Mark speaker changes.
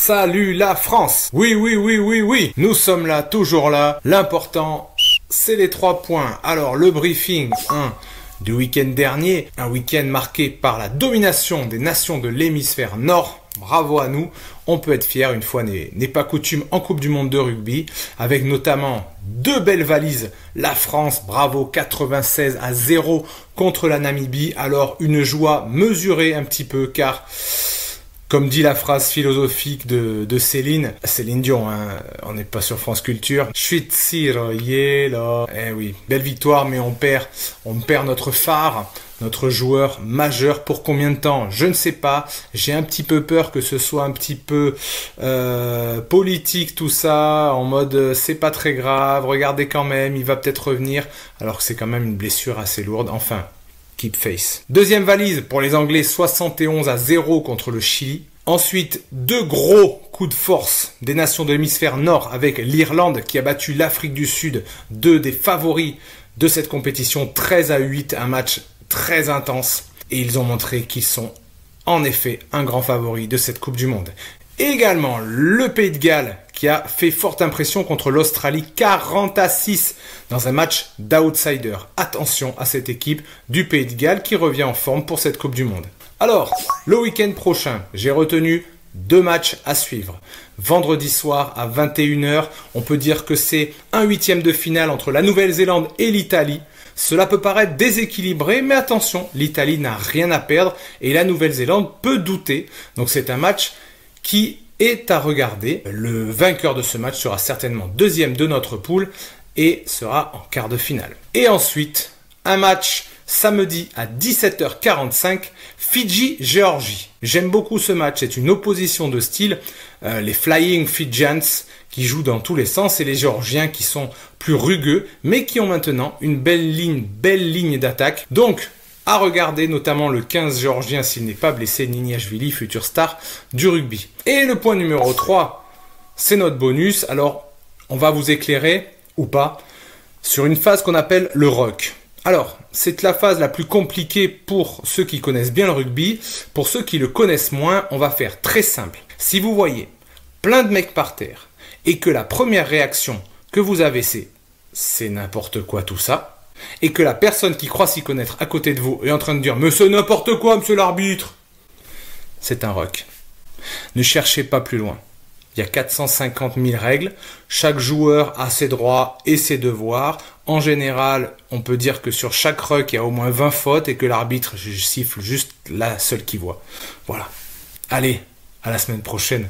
Speaker 1: Salut la France! Oui, oui, oui, oui, oui, nous sommes là, toujours là. L'important, c'est les 3 points. Alors, le briefing 1 du week-end dernier, un week-end marqué par la domination des nations de l'hémisphère nord. Bravo à nous, on peut être fier, une fois n'est pas coutume, en Coupe du Monde de rugby, avec notamment 2 belles valises. La France, bravo, 96-0 contre la Namibie. Alors, une joie mesurée un petit peu, car... comme dit la phrase philosophique de Céline Dion, hein, on n'est pas sur France Culture. Là. Eh oui, belle victoire, mais on perd notre phare, notre joueur majeur. Pour combien de temps? Je ne sais pas. J'ai un petit peu peur que ce soit un petit peu politique tout ça, en mode c'est pas très grave, regardez quand même, il va peut-être revenir, alors que c'est quand même une blessure assez lourde. Enfin, keep face. Deuxième valise pour les Anglais, 71-0 contre le Chili. Ensuite, 2 gros coups de force des nations de l'hémisphère nord avec l'Irlande qui a battu l'Afrique du Sud, 2 des favoris de cette compétition, 13-8, un match très intense. Et ils ont montré qu'ils sont en effet un grand favori de cette Coupe du Monde. Également, le Pays de Galles qui a fait forte impression contre l'Australie, 40-6 dans un match d'outsider. Attention à cette équipe du Pays de Galles qui revient en forme pour cette Coupe du Monde. Alors, le week-end prochain, j'ai retenu 2 matchs à suivre. Vendredi soir à 21 h, on peut dire que c'est un 8e de finale entre la Nouvelle-Zélande et l'Italie. Cela peut paraître déséquilibré, mais attention, l'Italie n'a rien à perdre et la Nouvelle-Zélande peut douter. Donc c'est un match qui est à regarder. Le vainqueur de ce match sera certainement 2e de notre poule et sera en quart de finale. Et ensuite, un match samedi à 17h45, Fidji-Géorgie. J'aime beaucoup ce match, c'est une opposition de style. Les Flying Fijians qui jouent dans tous les sens et les Géorgiens qui sont plus rugueux, mais qui ont maintenant une belle ligne d'attaque. Donc, à regarder, notamment le 15 géorgien s'il n'est pas blessé, Niniashvili, future star du rugby. Et le point numéro 3, c'est notre bonus. Alors, on va vous éclairer, ou pas, sur une phase qu'on appelle le ruck. Alors, c'est la phase la plus compliquée pour ceux qui connaissent bien le rugby. Pour ceux qui le connaissent moins, on va faire très simple. Si vous voyez plein de mecs par terre et que la première réaction que vous avez c'est n'importe quoi tout ça, et que la personne qui croit s'y connaître à côté de vous est en train de dire « Mais c'est n'importe quoi, monsieur l'arbitre !» c'est un ruck. Ne cherchez pas plus loin. Il y a 450 000 règles. Chaque joueur a ses droits et ses devoirs. En général, on peut dire que sur chaque ruck, il y a au moins 20 fautes et que l'arbitre siffle juste la seule qui voit. Voilà. Allez, à la semaine prochaine.